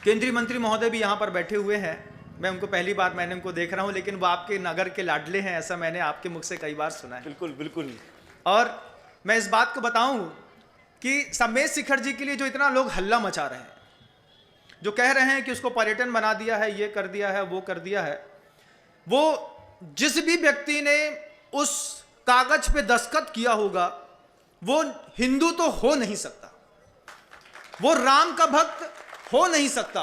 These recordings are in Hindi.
केंद्रीय मंत्री महोदय भी यहाँ पर बैठे हुए हैं। मैं उनको पहली बार मैंने उनको देख रहा हूँ, लेकिन वो आपके नगर के लाडले हैं, ऐसा मैंने आपके मुख से कई बार सुना है। बिल्कुल बिल्कुल। और मैं इस बात को बताऊं कि सम्मेद शिखर जी के लिए जो इतना लोग हल्ला मचा रहे हैं, जो कह रहे हैं कि उसको पर्यटन बना दिया है, ये कर दिया है, वो कर दिया है, वो जिस भी व्यक्ति ने उस कागज पे दस्तखत किया होगा वो हिंदू तो हो नहीं सकता, वो राम का भक्त हो नहीं सकता।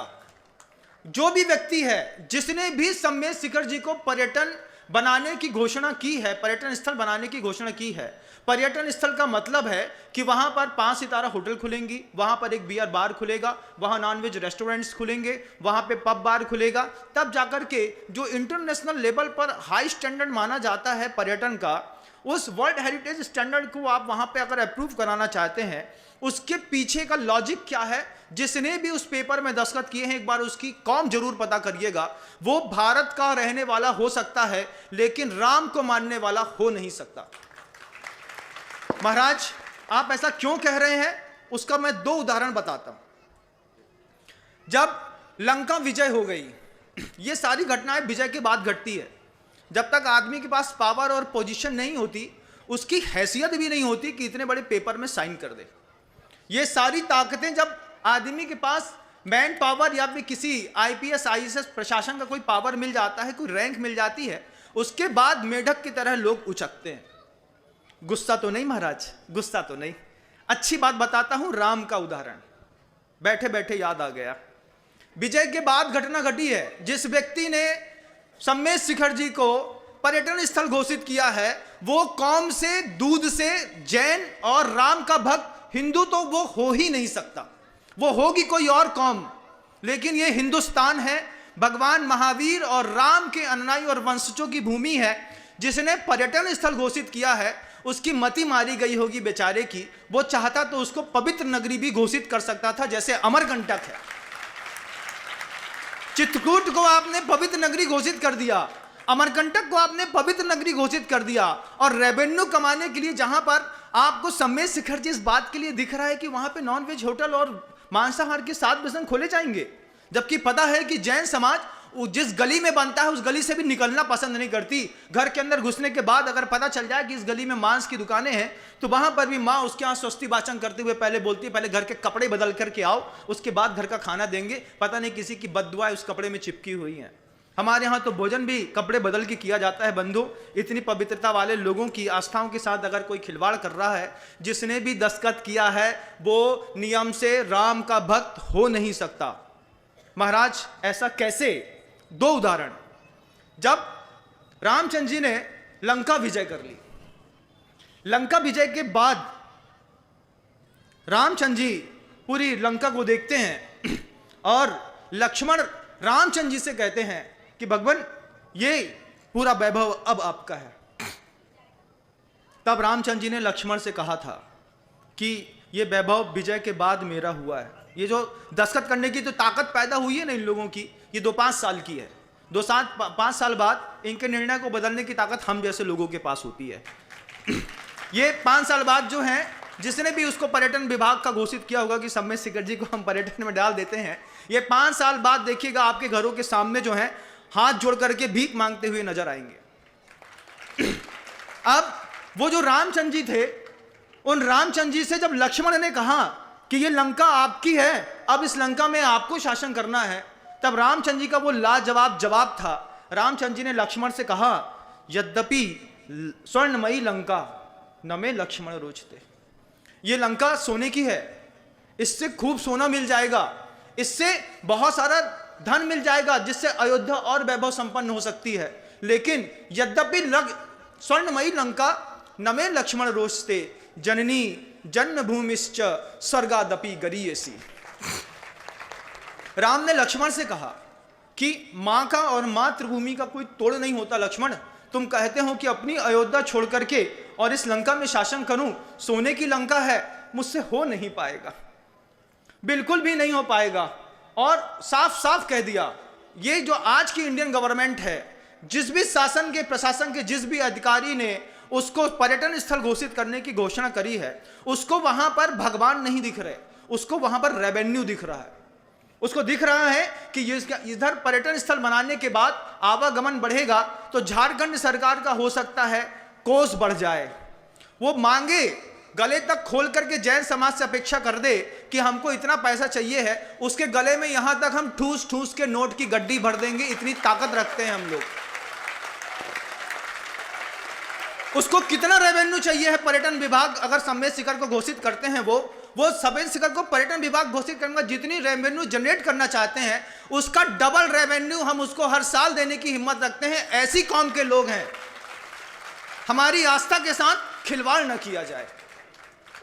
जो भी व्यक्ति है जिसने भी सम्मेद शिखर जी को पर्यटन बनाने की घोषणा की है, पर्यटन स्थल बनाने की घोषणा की है, पर्यटन स्थल का मतलब है कि वहां पर 5 सितारा होटल खुलेंगी, वहां पर एक बियर बार खुलेगा, वहां नॉनवेज रेस्टोरेंट्स खुलेंगे, वहां पे पब बार खुलेगा, तब जाकर के जो इंटरनेशनल लेवल पर हाई स्टैंडर्ड माना जाता है पर्यटन का, उस वर्ल्ड हेरिटेज स्टैंडर्ड को आप वहां पे अगर अप्रूव कराना चाहते हैं, उसके पीछे का लॉजिक क्या है, जिसने भी उस पेपर में दस्तखत किए हैं एक बार उसकी कौम जरूर पता करिएगा। वो भारत का रहने वाला हो सकता है लेकिन राम को मानने वाला हो नहीं सकता। महाराज आप ऐसा क्यों कह रहे हैं, उसका मैं 2 उदाहरण बताता हूं। जब लंका विजय हो गई, ये सारी घटनाएं विजय के बाद घटती है। जब तक आदमी के पास पावर और पोजीशन नहीं होती, उसकी हैसियत भी नहीं होती कि इतने बड़े पेपर में साइन कर दे। ये सारी ताकतें जब आदमी के पास मैन पावर या फिर किसी आईपीएस आईएएस प्रशासन का कोई पावर मिल जाता है, कोई रैंक मिल जाती है, उसके बाद मेढक की तरह लोग उचकते हैं। गुस्सा तो नहीं महाराज, गुस्सा तो नहीं। अच्छी बात बताता हूं, राम का उदाहरण बैठे बैठे याद आ गया। विजय के बाद घटना घटी है, जिस व्यक्ति ने सम्मेद शिखर जी को पर्यटन स्थल घोषित किया है, वो कौम से, दूध से, जैन और राम का भक्त हिंदू तो वो हो ही नहीं सकता। वो होगी कोई और कौम, लेकिन ये हिंदुस्तान है, भगवान महावीर और राम के अनुयायी और वंशजों की भूमि है। जिसने पर्यटन स्थल घोषित किया है उसकी मति मारी गई होगी बेचारे की। वो चाहता तो उसको पवित्र नगरी भी घोषित कर सकता था, जैसे अमरकंटक है। चित्रकूट को आपने पवित्र नगरी घोषित कर दिया, अमरकंटक को आपने पवित्र नगरी घोषित कर दिया, और रेवेन्यू कमाने के लिए जहां पर आपको सम्मेद शिखर जी इस बात के लिए दिख रहा है कि वहां पे नॉनवेज होटल और मांसाहार के 7 व्यसन खोले जाएंगे, जबकि पता है कि जैन समाज जिस गली में बनता है उस गली से भी निकलना पसंद नहीं करती। घर के अंदर घुसने के बाद अगर पता चल जाए कि इस गली में मांस की दुकानें हैं, तो वहां पर भी माँ उसके यहाँ स्वस्ति वाचन करते हुए पहले बोलती है, पहले घर के कपड़े बदल करके आओ, उसके बाद घर का खाना देंगे। पता नहीं किसी की बद्दुआएं उस कपड़े में चिपकी हुई हैं। हमारे यहाँ तो भोजन भी कपड़े बदल के किया जाता है। बंधु, इतनी पवित्रता वाले लोगों की आस्थाओं के साथ अगर कोई खिलवाड़ कर रहा है, जिसने भी दस्तखत किया है वो नियम से राम का भक्त हो नहीं सकता। महाराज ऐसा कैसे? 2 उदाहरण। जब रामचंद्र जी ने लंका विजय कर ली, लंका विजय के बाद रामचंद्र जी पूरी लंका को देखते हैं और लक्ष्मण रामचंद्र जी से कहते हैं कि भगवान ये पूरा वैभव अब आपका है। तब रामचंद्र जी ने लक्ष्मण से कहा था कि ये वैभव विजय के बाद मेरा हुआ है। ये जो दस्तखत करने की तो ताकत पैदा हुई है ना इन लोगों की, ये 2-5 साल की है। 5 साल बाद इनके निर्णय को बदलने की ताकत हम जैसे लोगों के पास होती है। ये 5 साल बाद जो है, जिसने भी उसको पर्यटन विभाग का घोषित किया होगा कि सम्मेद शिखर जी को हम पर्यटन में डाल देते हैं, ये 5 साल बाद देखिएगा आपके घरों के सामने जो है हाथ जोड़ करके भीख मांगते हुए नजर आएंगे। अब वो जो रामचंद्र जी थे, उन रामचंद्र जी से जब लक्ष्मण ने कहा कि ये लंका आपकी है, अब इस लंका में आपको शासन करना है, तब रामचंद्र जी का वो लाजवाब जवाब था। रामचंद्र जी ने लक्ष्मण से कहा, यद्यपि स्वर्णमयी लंका न में लक्ष्मण रोचते। ये लंका सोने की है, इससे खूब सोना मिल जाएगा, इससे बहुत सारा धन मिल जाएगा, जिससे अयोध्या और वैभव संपन्न हो सकती है। लेकिन यद्यपि स्वर्णमयी लंका न में लक्ष्मण रोचते, जननी जन्मभूमिश्च स्वर्गादपि गरीयसी। राम ने लक्ष्मण से कहा कि मां का और मातृभूमि का कोई तोड़ नहीं होता। लक्ष्मण, तुम कहते हो कि अपनी अयोध्या छोड़ करके और इस लंका में शासन करूं, सोने की लंका है, मुझसे हो नहीं पाएगा, बिल्कुल भी नहीं हो पाएगा। और साफ साफ कह दिया, ये जो आज की इंडियन गवर्नमेंट है, जिस भी शासन के प्रशासन के जिस भी अधिकारी ने उसको पर्यटन स्थल घोषित करने की घोषणा करी है, उसको वहां पर भगवान नहीं दिख रहे, उसको वहां पर रेवेन्यू दिख रहा है, उसको दिख रहा है कि इधर पर्यटन स्थल बनाने के बाद आवागमन बढ़ेगा तो झारखंड सरकार का हो सकता है कोष बढ़ जाए। वो मांगे गले तक खोल करके जैन समाज से अपेक्षा कर दे कि हमको इतना पैसा चाहिए है, उसके गले में यहां तक हम ठूस ठूस के नोट की गड्डी भर देंगे, इतनी ताकत रखते हैं हम लोग। उसको कितना रेवेन्यू चाहिए है पर्यटन विभाग अगर समेत शिखर को घोषित करते हैं, वो समेत शिखर को पर्यटन विभाग घोषित करने का जितनी रेवेन्यू जनरेट करना चाहते हैं उसका डबल रेवेन्यू हम उसको हर साल देने की हिम्मत रखते हैं। ऐसी कौम के लोग हैं। हमारी आस्था के साथ खिलवाड़ न किया जाए।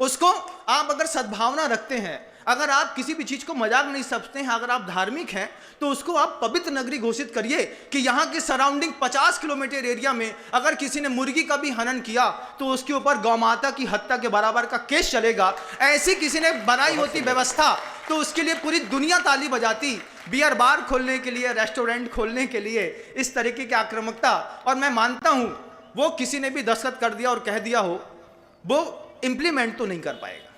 उसको आप अगर सद्भावना रखते हैं, अगर आप किसी भी चीज को मजाक नहीं समझते हैं, अगर आप धार्मिक हैं तो उसको आप पवित्र नगरी घोषित करिए कि यहाँ के सराउंडिंग 50 किलोमीटर एरिया में अगर किसी ने मुर्गी का भी हनन किया तो उसके ऊपर गौमाता की हत्या के बराबर का केस चलेगा। ऐसी किसी ने बनाई होती व्यवस्था तो उसके लिए पूरी दुनिया ताली बजाती। बियर बार खोलने के लिए, रेस्टोरेंट खोलने के लिए इस तरीके की आक्रामकता, और मैं मानता हूं वो किसी ने भी दस्तखत कर दिया और कह दिया हो, वो इंप्लीमेंट तो नहीं कर पाएगा।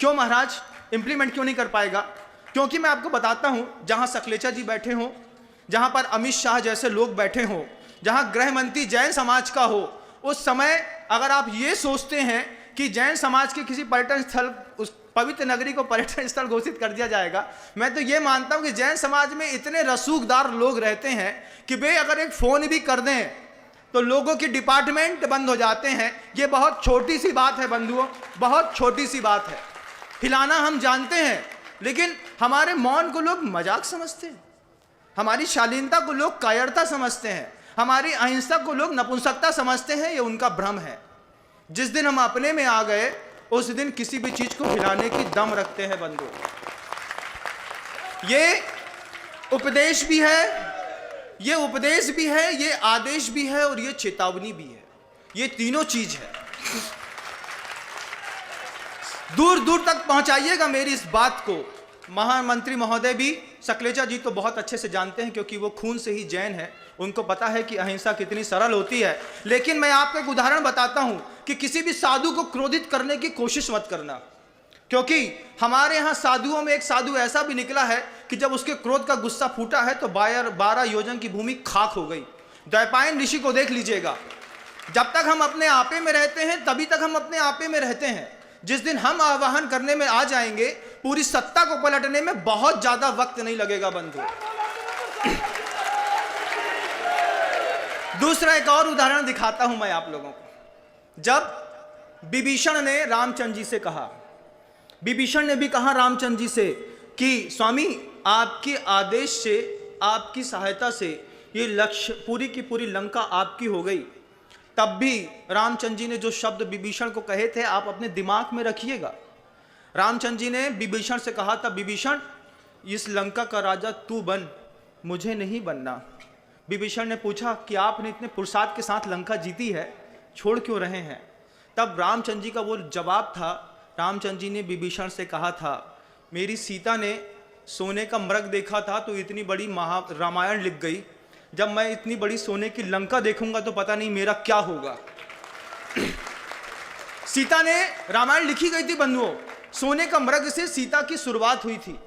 क्यों महाराज इंप्लीमेंट क्यों नहीं कर पाएगा? क्योंकि मैं आपको बताता हूं, जहां सकलेचा जी बैठे हों, जहां पर अमित शाह जैसे लोग बैठे हों, जहां गृह मंत्री जैन समाज का हो, उस समय अगर आप ये सोचते हैं कि जैन समाज के किसी पर्यटन स्थल, उस पवित्र नगरी को पर्यटन स्थल घोषित कर दिया जाएगा, मैं तो ये मानता हूं कि जैन समाज में इतने रसूखदार लोग रहते हैं कि वे अगर एक फोन भी कर दें तो लोगों की डिपार्टमेंट बंद हो जाते हैं। ये बहुत छोटी सी बात है बंधुओं, बहुत छोटी सी बात है। हिलाना हम जानते हैं, लेकिन हमारे मौन को लोग मजाक समझते हैं, हमारी शालीनता को लोग कायरता समझते हैं, हमारी अहिंसा को लोग नपुंसकता समझते हैं। ये उनका भ्रम है। जिस दिन हम अपने में आ गए उस दिन किसी भी चीज को हिलाने की दम रखते हैं बंधुओं। ये उपदेश भी है, ये उपदेश भी है, ये आदेश भी है और ये चेतावनी भी है। ये तीनों चीज है। दूर दूर तक पहुंचाइएगा मेरी इस बात को। महामंत्री महोदय भी, सकलेचा जी तो बहुत अच्छे से जानते हैं क्योंकि वो खून से ही जैन है, उनको पता है कि अहिंसा कितनी सरल होती है। लेकिन मैं आपको एक उदाहरण बताता हूं कि किसी भी साधु को क्रोधित करने की कोशिश मत करना, क्योंकि हमारे यहाँ साधुओं में एक साधु ऐसा भी निकला है कि जब उसके क्रोध का गुस्सा फूटा है तो 12 योजन की भूमि खाक हो गई। द्वैपायन ऋषि को देख लीजिएगा। जब तक हम अपने आपे में रहते हैं तभी तक हम अपने आपे में रहते हैं। जिस दिन हम आवाहन करने में आ जाएंगे, पूरी सत्ता को पलटने में बहुत ज्यादा वक्त नहीं लगेगा बंधु। दूसरा एक और उदाहरण दिखाता हूं मैं आप लोगों को। जब विभीषण ने रामचंद्र जी से कहा, विभीषण ने भी कहा रामचंद्र जी से कि स्वामी आपके आदेश से, आपकी सहायता से ये लक्ष्य पूरी की पूरी लंका आपकी हो गई। तब भी रामचंद्र जी ने जो शब्द विभीषण को कहे थे आप अपने दिमाग में रखिएगा। रामचंद्र जी ने विभीषण से कहा था, विभीषण इस लंका का राजा तू बन, मुझे नहीं बनना। विभीषण ने पूछा कि आपने इतने पुरुषार्थ के साथ लंका जीती है, छोड़ क्यों रहे हैं? तब रामचंद्र जी का वो जवाब था, रामचंद्र जी ने विभीषण से कहा था, मेरी सीता ने सोने का मृग देखा था तो इतनी बड़ी रामायण लिख गई, जब मैं इतनी बड़ी सोने की लंका देखूंगा तो पता नहीं मेरा क्या होगा। सीता ने रामायण लिखी गई थी बंधुओं, सोने का मृग से सीता की शुरुआत हुई थी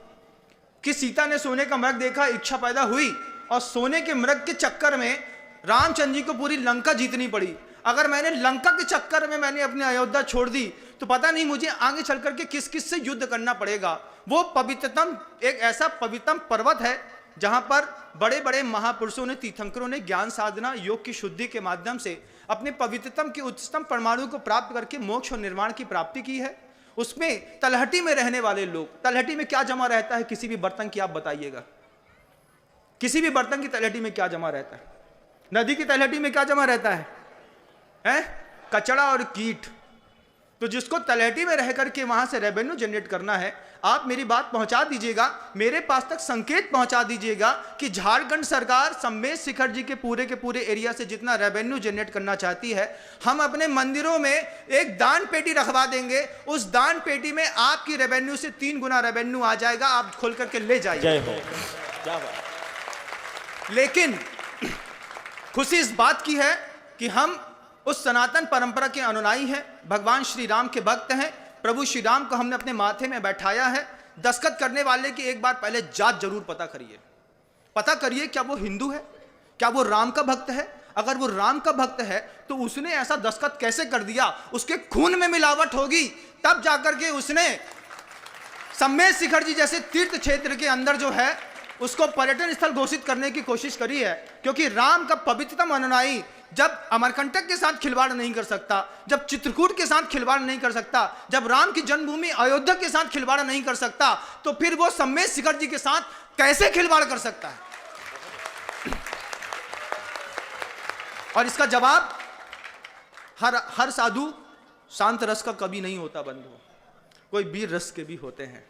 कि सीता ने सोने का मृग देखा, इच्छा पैदा हुई और सोने के मृग के चक्कर में रामचंद्र जी को पूरी लंका जीतनी पड़ी। अगर मैंने लंका के चक्कर में मैंने अपनी अयोध्या छोड़ दी तो पता नहीं मुझे आगे चल करके किस किस से युद्ध करना पड़ेगा। वो पवित्रतम, एक ऐसा पवित्रतम पर्वत है जहां पर बड़े बड़े महापुरुषों ने, तीर्थंकरों ने ज्ञान साधना योग की शुद्धि के माध्यम से अपने पवित्रतम के उच्चतम परमाणु को प्राप्त करके मोक्ष और निर्वाण की प्राप्ति की है। उसमें तलहटी में रहने वाले लोग, तलहटी में क्या जमा रहता है किसी भी बर्तन की, आप बताइएगा, किसी भी बर्तन की तलहटी में क्या जमा रहता है? नदी की तलहटी में क्या जमा रहता है? कचड़ा और कीट। तो जिसको तलहटी में रह करके वहां से रेवेन्यू जनरेट करना है, आप मेरी बात पहुंचा दीजिएगा, मेरे पास तक संकेत पहुंचा दीजिएगा कि झारखंड सरकार समेत शिखर जी के पूरे एरिया से जितना रेवेन्यू जनरेट करना चाहती है, हम अपने मंदिरों में एक दान पेटी रखवा देंगे। उस दान पेटी में आपकी रेवेन्यू से 3 गुना रेवेन्यू आ जाएगा, आप खोल करके ले जाइए। लेकिन खुशी इस बात की है कि हम उस सनातन परंपरा के अनुयायी हैं, भगवान श्री राम के भक्त हैं। प्रभु श्री राम को हमने अपने माथे में बैठाया है। दस्तखत करने वाले की एक बार पहले जात जरूर पता करिए। पता करिए क्या वो हिंदू है, क्या वो राम का भक्त है। अगर वो राम का भक्त है तो उसने ऐसा दस्तखत कैसे कर दिया, उसके खून में मिलावट होगी, तब जाकर के उसने सम्मेद शिखर जी जैसे तीर्थ क्षेत्र के अंदर जो है उसको पर्यटन स्थल घोषित करने की कोशिश करी है। क्योंकि राम का पवित्रतम अनुयायी जब अमरकंटक के साथ खिलवाड़ नहीं कर सकता, जब चित्रकूट के साथ खिलवाड़ नहीं कर सकता, जब राम की जन्मभूमि अयोध्या के साथ खिलवाड़ नहीं कर सकता, तो फिर वो सम्मेद शिखर जी के साथ कैसे खिलवाड़ कर सकता है? और इसका जवाब हर साधु शांत रस का कभी नहीं होता बंधु, कोई वीर रस के भी होते हैं।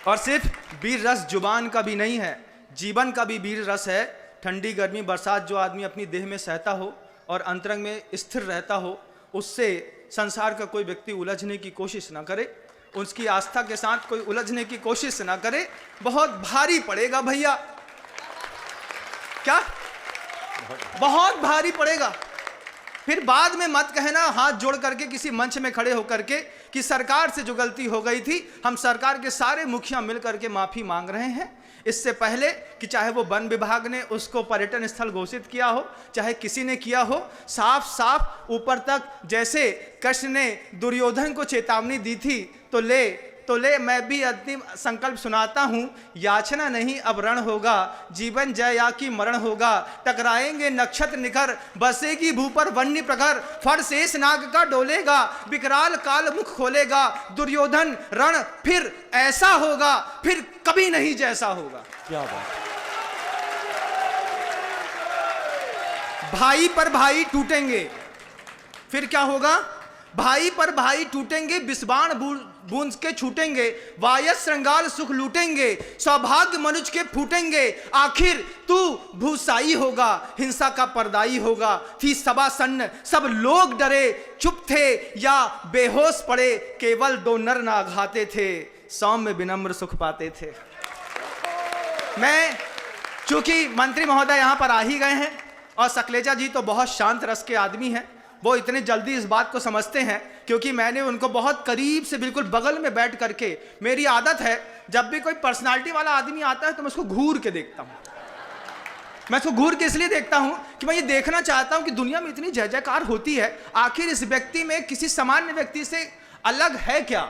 और सिर्फ वीर रस जुबान का भी नहीं है, जीवन का भी वीर रस है। ठंडी गर्मी बरसात जो आदमी अपनी देह में सहता हो और अंतरंग में स्थिर रहता हो, उससे संसार का कोई व्यक्ति उलझने की कोशिश ना करे, उसकी आस्था के साथ कोई उलझने की कोशिश ना करे। बहुत भारी पड़ेगा भैया, क्या बहुत भारी पड़ेगा। फिर बाद में मत कहना हाथ जोड़ करके किसी मंच में खड़े होकर के कि सरकार से जो गलती हो गई थी, हम सरकार के सारे मुखिया मिल करके माफी मांग रहे हैं। इससे पहले कि चाहे वो वन विभाग ने उसको पर्यटन स्थल घोषित किया हो, चाहे किसी ने किया हो, साफ साफ ऊपर तक जैसे कृष्ण ने दुर्योधन को चेतावनी दी थी, तो ले मैं भी अंतिम संकल्प सुनाता हूं, याचना नहीं अब रण होगा, जीवन जय या की मरण होगा, टकराएंगे नक्षत्र निकर, बसेगी भू पर वन्य प्रखर, फड़ शेष नाग का डोलेगा, विकराल काल मुख खोलेगा, दुर्योधन रण फिर ऐसा होगा, फिर कभी नहीं जैसा होगा। क्या बात। भाई पर भाई टूटेंगे, फिर क्या होगा? भाई पर भाई टूटेंगे, विस्बाण बूंद के छूटेंगे, वायस श्रृंगार सुख लूटेंगे, सौभाग्य मनुष्य के फूटेंगे, आखिर तू भूसाई होगा, हिंसा का पर्दाई होगा। थी सभा सन्न, सब लोग डरे, चुप थे या बेहोश पड़े, केवल दो नर ना घाते थे, सौम्य विनम्र सुख पाते थे। मैं चूंकि मंत्री महोदय यहां पर आ ही गए हैं और सकलेचा जी तो बहुत शांत रस के आदमी हैं, वो इतने जल्दी इस बात को समझते हैं क्योंकि मैंने उनको बहुत करीब से बिल्कुल बगल में बैठ करके, मेरी आदत है जब भी कोई पर्सनालिटी वाला आदमी आता है तो मैं उसको घूर के देखता हूं। मैं उसको घूर के इसलिए देखता हूं कि मैं ये देखना चाहता हूं कि दुनिया में इतनी जय जयकार होती है, आखिर इस व्यक्ति में किसी सामान्य व्यक्ति से अलग है क्या।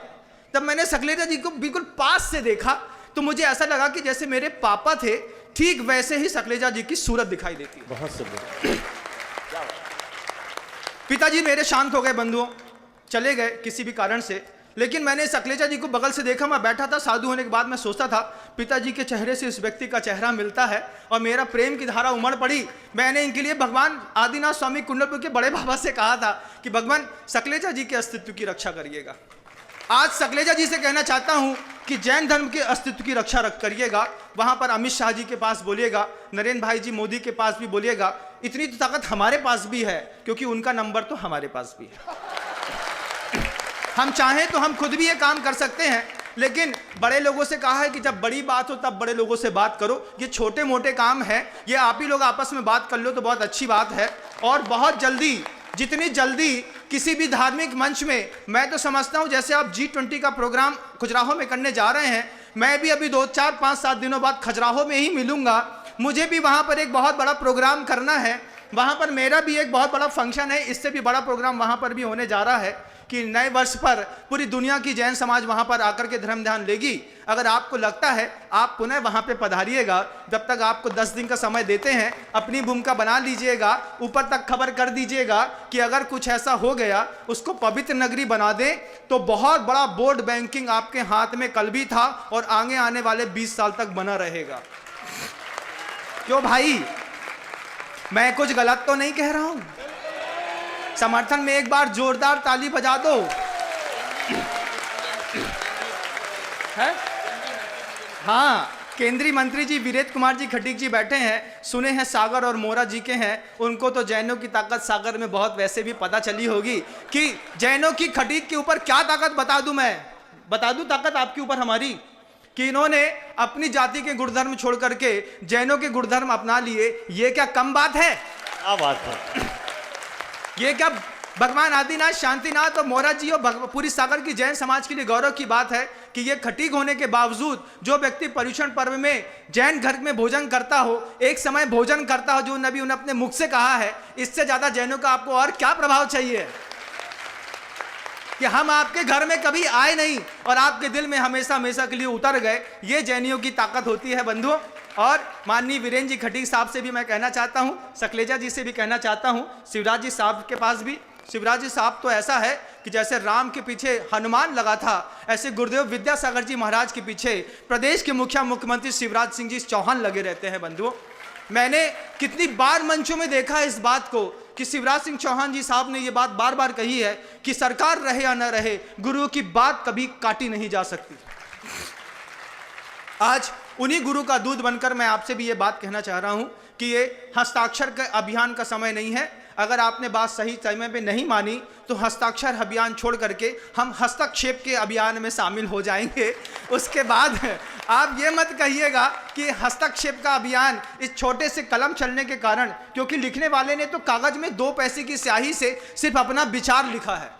तब मैंने सकलेचा जी को बिल्कुल पास से देखा तो मुझे ऐसा लगा कि जैसे मेरे पापा थे, ठीक वैसे ही सकलेचा जी की सूरत दिखाई देती है। बहुत सुंदर। पिताजी मेरे शांत हो गए, बंधुओं चले गए किसी भी कारण से, लेकिन मैंने सकलेचा जी को बगल से देखा। मैं बैठा था साधु होने के बाद, मैं सोचता था पिताजी के चेहरे से इस व्यक्ति का चेहरा मिलता है और मेरा प्रेम की धारा उमड़ पड़ी। मैंने इनके लिए भगवान आदिनाथ स्वामी कुंडलपुर के बड़े बाबा से कहा था कि भगवान सकलेचा जी के अस्तित्व की रक्षा करिएगा। आज सकलेचा जी से कहना चाहता हूं कि जैन धर्म के अस्तित्व की रक्षा करिएगा। वहां पर अमित शाह जी के पास बोलिएगा, नरेंद्र भाई जी मोदी के पास भी बोलिएगा। इतनी तो ताकत हमारे पास भी है क्योंकि उनका नंबर तो हमारे पास भी है। हम चाहें तो हम खुद भी ये काम कर सकते हैं, लेकिन बड़े लोगों से कहा है कि जब बड़ी बात हो तब बड़े लोगों से बात करो। ये छोटे मोटे काम है, ये आप ही लोग आपस में बात कर लो तो बहुत अच्छी बात है। और बहुत जल्दी, जितनी जल्दी किसी भी धार्मिक मंच में, मैं तो समझता हूं जैसे आप G20 का प्रोग्राम खजुराहो में करने जा रहे हैं, मैं भी अभी 2, 4, 5, 7 दिनों बाद खजुराहो में ही मिलूंगा। मुझे भी वहां पर एक बहुत बड़ा प्रोग्राम करना है, वहां पर मेरा भी एक बहुत बड़ा फंक्शन है। इससे भी बड़ा प्रोग्राम वहां पर भी होने जा रहा है कि नए वर्ष पर पूरी दुनिया की जैन समाज वहां पर आकर के धर्म ध्यान लेगी। अगर आपको लगता है आप पुनः वहां पे पधारिएगा। जब तक आपको 10 दिन का समय देते हैं, अपनी भूमिका बना लीजिएगा, ऊपर तक खबर कर दीजिएगा कि अगर कुछ ऐसा हो गया उसको पवित्र नगरी बना दें। तो बहुत बड़ा बोर्ड बैंकिंग आपके हाथ में कल भी था और आगे आने वाले 20 साल तक बना रहेगा। क्यों भाई, मैं कुछ गलत तो नहीं कह रहा हूं? समर्थन में एक बार जोरदार ताली बजा दो। है? हाँ, केंद्रीय मंत्री जी वीरेंद्र कुमार जी खटीक जी बैठे हैं, सुने हैं सागर और मोरा जी के हैं। उनको तो जैनों की ताकत सागर में बहुत वैसे भी पता चली होगी कि जैनों की खटीक के ऊपर क्या ताकत बता दूं। मैं बता दूं ताकत आपके ऊपर हमारी, कि इन्होंने अपनी जाति के गुणधर्म छोड़ करके जैनों के गुणधर्म अपना लिए। ये क्या कम बात है? क्या बात है। ये क्या भगवान आदिनाथ, शांतिनाथ और मोहरा जी और पूरी सागर की जैन समाज के लिए गौरव की बात है कि ये खटीक होने के बावजूद जो व्यक्ति पर्युषण पर्व में जैन घर में भोजन करता हो, एक समय भोजन करता हो, जो नबी उन्होंने अपने मुख से कहा है, इससे ज्यादा जैनों का आपको और क्या प्रभाव चाहिए कि हम आपके घर में कभी आए नहीं और आपके दिल में हमेशा हमेशा के लिए उतर गए। ये जैनियों की ताकत होती है बंधुओं। और माननीय वीरेंद्र जी खटीक साहब से भी मैं कहना चाहता हूं, सकलेजा जी से भी कहना चाहता हूं, शिवराज जी साहब के पास भी। शिवराज जी साहब तो ऐसा है कि जैसे राम के पीछे हनुमान लगा था, ऐसे गुरुदेव विद्यासागर जी महाराज के पीछे प्रदेश के मुख्यमंत्री शिवराज सिंह जी चौहान लगे रहते हैं बंधुओं। मैंने कितनी बार मंचों में देखा है इस बात को कि शिवराज सिंह चौहान जी साहब ने ये बात बार बार कही है कि सरकार रहे या न रहे, गुरु की बात कभी काटी नहीं जा सकती। आज उन्हीं गुरु का दूध बनकर मैं आपसे भी ये बात कहना चाह रहा हूं कि ये हस्ताक्षर के अभियान का समय नहीं है। अगर आपने बात सही समय पे नहीं मानी तो हस्ताक्षर अभियान छोड़ करके हम हस्तक्षेप के अभियान में शामिल हो जाएंगे। उसके बाद आप ये मत कहिएगा कि हस्तक्षेप का अभियान इस छोटे से कलम चलने के कारण, क्योंकि लिखने वाले ने तो कागज में 2 पैसे की स्याही से सिर्फ अपना विचार लिखा है,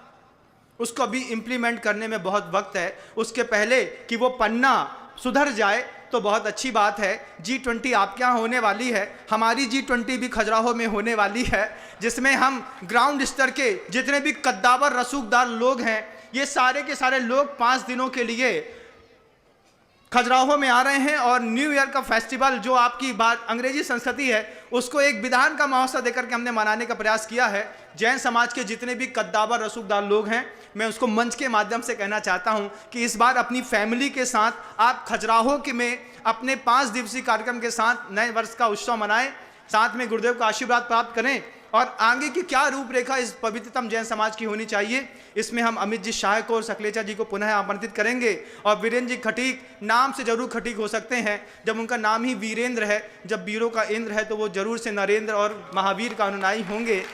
उसको अभी इंप्लीमेंट करने में बहुत वक्त है। उसके पहले कि वो पन्ना सुधर जाए तो बहुत अच्छी बात है। G20 आपके यहाँ होने वाली है, हमारी G20 भी खजुराहो में होने वाली है, जिसमें हम ग्राउंड स्तर के जितने भी कद्दावर रसूखदार लोग हैं, ये सारे के सारे लोग 5 दिनों के लिए खजुराहो में आ रहे हैं। और न्यू ईयर का फेस्टिवल जो आपकी बात अंग्रेजी संस्कृति है, उसको एक विधान का महोत्सव देकर के हमने मनाने का प्रयास किया है। जैन समाज के जितने भी कद्दावर रसूखदार लोग हैं, मैं उसको मंच के माध्यम से कहना चाहता हूं कि इस बार अपनी फैमिली के साथ आप खजुराहो के में अपने 5 दिवसीय कार्यक्रम के साथ नए वर्ष का उत्सव मनाएं, साथ में गुरुदेव का आशीर्वाद प्राप्त करें। और आगे की क्या रूपरेखा इस पवित्रतम जैन समाज की होनी चाहिए, इसमें हम अमित जी शाह को और सकलेचा जी को पुनः आमंत्रित करेंगे। और वीरेंद्र जी खटीक, नाम से जरूर खटीक हो सकते हैं, जब उनका नाम ही वीरेंद्र है, जब वीरों का इंद्र है तो वो जरूर से नरेंद्र और महावीर का अनुयायी होंगे।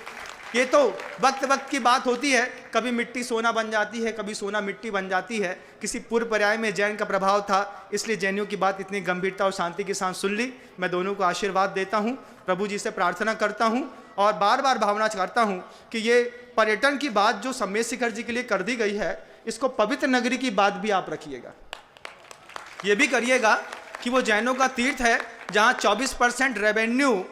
ये तो वक्त वक्त की बात होती है, कभी मिट्टी सोना बन जाती है, कभी सोना मिट्टी बन जाती है। किसी पूर्व पर्याय में जैन का प्रभाव था, इसलिए जैनियों की बात इतनी गंभीरता और शांति के साथ सुन ली। मैं दोनों को आशीर्वाद देता हूँ, प्रभु जी से प्रार्थना करता हूँ और बार बार भावना करता हूँ कि ये पर्यटन की बात जो सम्मेद शिखर जी के लिए कर दी गई है, इसको पवित्र नगरी की बात भी आप रखिएगा। ये भी करिएगा कि वो जैनों का तीर्थ है, जहाँ 24% रेवेन्यू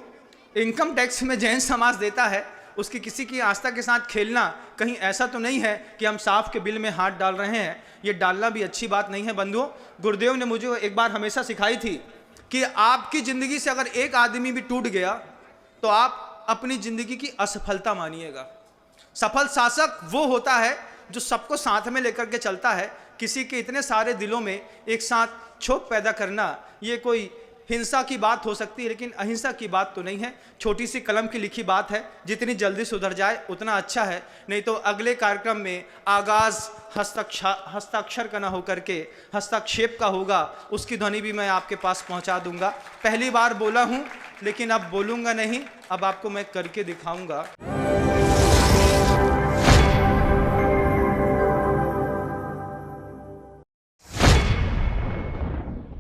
इनकम टैक्स में जैन समाज देता है। उसकी किसी की आस्था के साथ खेलना कहीं ऐसा तो नहीं है कि हम साफ के बिल में हाथ डाल रहे हैं, ये डालना भी अच्छी बात नहीं है बंधुओं। गुरुदेव ने मुझे एक बार हमेशा सिखाई थी कि आपकी ज़िंदगी से अगर एक आदमी भी टूट गया तो आप अपनी ज़िंदगी की असफलता मानिएगा। सफल शासक वो होता है जो सबको साथ में लेकर के चलता है। किसी के इतने सारे दिलों में एक साथ क्षोभ पैदा करना, ये कोई हिंसा की बात हो सकती है, लेकिन अहिंसा की बात तो नहीं है। छोटी सी कलम की लिखी बात है, जितनी जल्दी सुधर जाए उतना अच्छा है। नहीं तो अगले कार्यक्रम में आगाज हस्ताक्षर का ना होकर के हस्तक्षेप का होगा, उसकी ध्वनि भी मैं आपके पास पहुंचा दूंगा। पहली बार बोला हूं, लेकिन अब बोलूंगा नहीं, अब आपको मैं करके दिखाऊंगा।